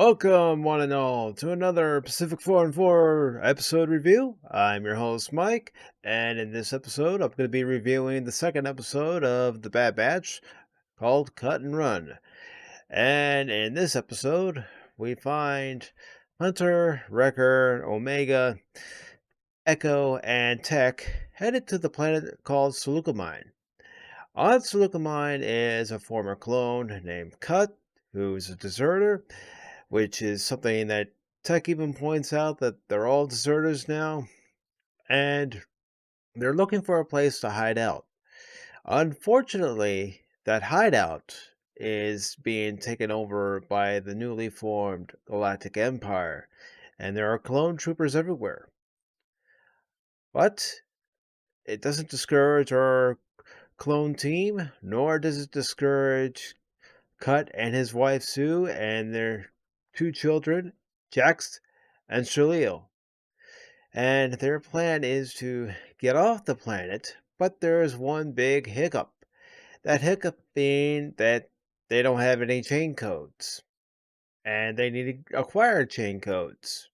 Welcome, one and all, to another Pacific414 episode review. I'm your host, Mike, and in this episode, I'm going to be reviewing the second episode of The Bad Batch called Cut and Run. And in this episode, we find Hunter, Wrecker, Omega, Echo, and Tech headed to the planet called Seleucamine. On Seleucamine is a former clone named Cut, who's a deserter, which is something that Tech even points out that they're all deserters now, and they're looking for a place to hide out. Unfortunately, that hideout is being taken over by the newly formed Galactic Empire, and there are clone troopers everywhere. But it doesn't discourage our clone team, nor does it discourage Cut and his wife Sue and their two children, Jax and Shalil. And their plan is to get off the planet, but there is one big hiccup. That hiccup being that they don't have any chain codes, and they need to acquire chain codes.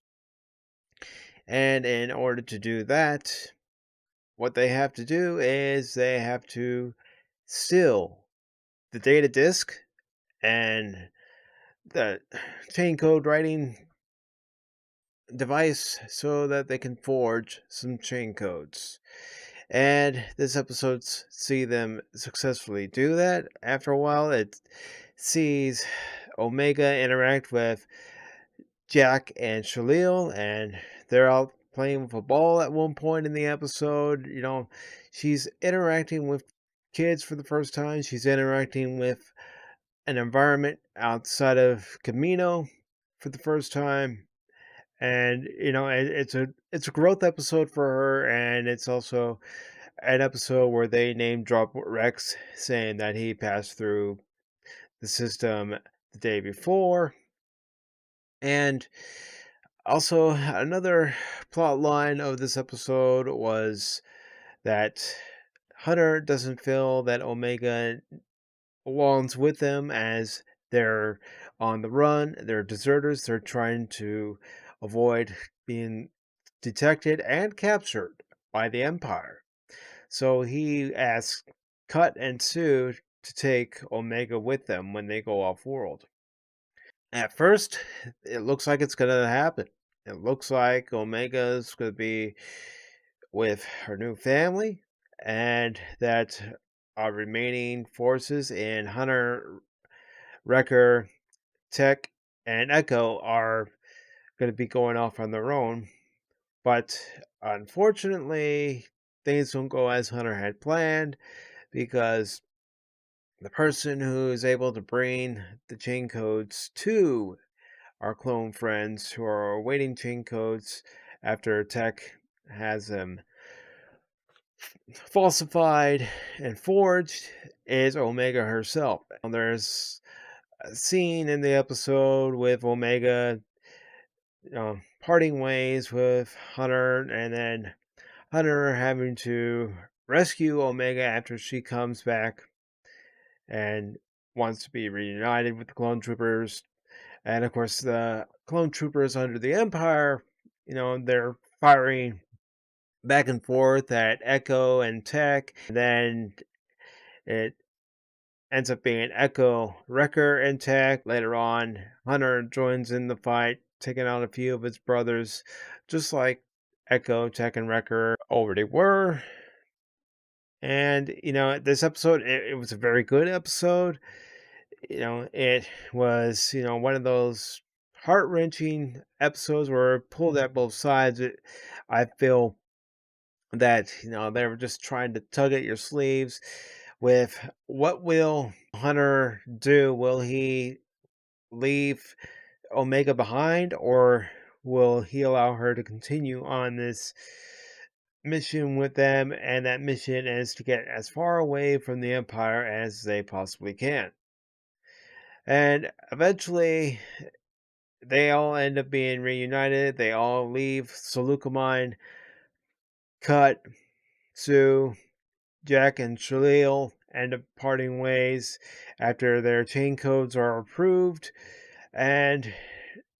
And in order to do that, what they have to do is they have to steal the data disk and the chain code writing device so that they can forge some chain codes. And this episode see them successfully do that. After a while, it sees Omega interact with Jack and Shalil, and they're out playing with a ball at one point in the episode. She's interacting with kids for the first time. She's interacting with an environment outside of Camino for the first time. And it's a growth episode for her, and it's also an episode where they name drop Rex, saying that he passed through the system the day before. And also, another plot line of this episode was that Hunter doesn't feel that Omega belongs with them, as they're on the run, they're deserters, they're trying to avoid being detected and captured by the Empire. So he asks Cut and Sue to take Omega with them when they go off world. At first, it looks like it's going to happen. It looks like Omega is going to be with her new family, and that our remaining forces in Hunter, Wrecker, Tech, and Echo are going to be going off on their own. But unfortunately, things don't go as Hunter had planned, because the person who is able to bring the chain codes to our clone friends who are awaiting chain codes after Tech has them falsified and forged is Omega herself. There's a scene in the episode with Omega parting ways with Hunter, and then Hunter having to rescue Omega after she comes back and wants to be reunited with the clone troopers. And of course, the clone troopers under the Empire, they're firing back and forth at Echo and Tech. And then it ends up being Echo, Wrecker, and Tech. Later on, Hunter joins in the fight, taking out a few of his brothers, just like Echo, Tech, and Wrecker already were. And, this episode, it was a very good episode. It was, one of those heart wrenching episodes where it pulled at both sides. I feel that, they were just trying to tug at your sleeves with what will Hunter do? Will he leave Omega behind, or will he allow her to continue on this mission with them? And that mission is to get as far away from the Empire as they possibly can. And eventually, they all end up being reunited. They all leave Seleucamine. Cut, Sue, Jack, and Shalil end up parting ways after their chain codes are approved. And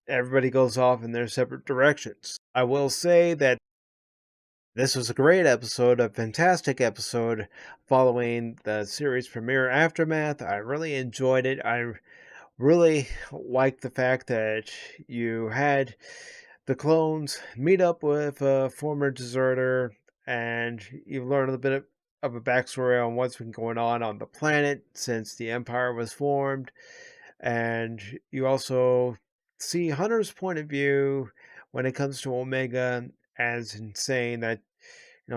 everybody goes off in their separate directions. I will say that this was a great episode, a fantastic episode following the series premiere Aftermath. I really enjoyed it. I really liked the fact that you had the clones meet up with a former deserter, and you learn a little bit of a backstory on what's been going on the planet since the Empire was formed. And you also see Hunter's point of view when it comes to Omega, as in saying that,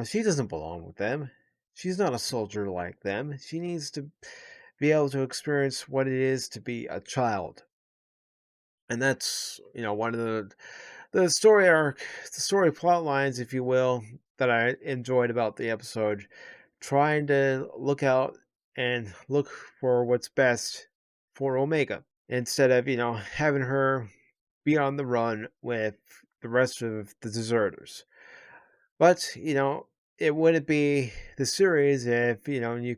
she doesn't belong with them. She's not a soldier like them. She needs to be able to experience what it is to be a child. And that's, one of the story arc, the story plot lines, if you will, that I enjoyed about the episode. Trying to look out and look for what's best for Omega instead of, having her be on the run with the rest of the deserters. But, it wouldn't be the series if, you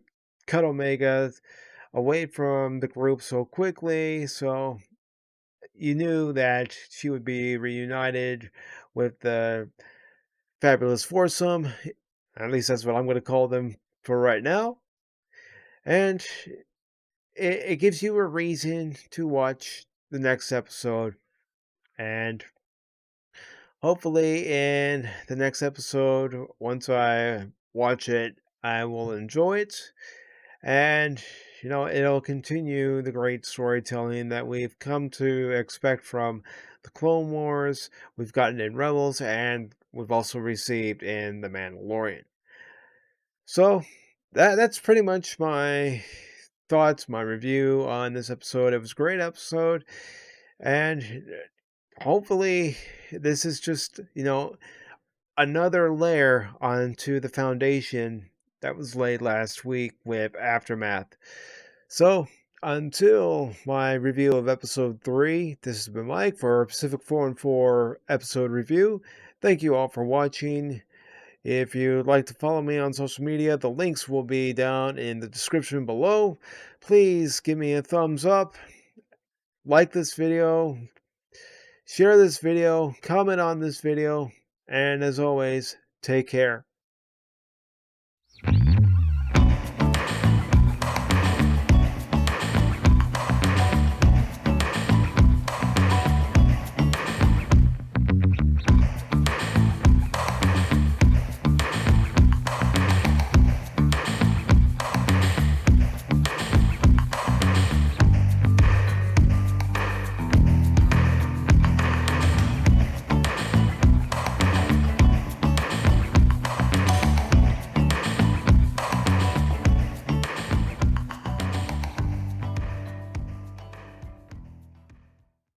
cut Omega away from the group so quickly. So you knew that she would be reunited with the fabulous foursome. At least that's what I'm going to call them for right now. And it gives you a reason to watch the next episode. And hopefully, in the next episode, once I watch it, I will enjoy it. And, it'll continue the great storytelling that we've come to expect from the Clone Wars, we've gotten in Rebels, and we've also received in The Mandalorian. So, that's pretty much my thoughts, my review on this episode. It was a great episode, and hopefully this is just, another layer onto the foundation that was laid last week with Aftermath. So, until my review of episode 3, this has been Mike for Pacific414 episode review. Thank you all for watching. If you'd like to follow me on social media, the links will be down in the description below. Please give me a thumbs up, like this video, share this video, comment on this video, and as always, take care.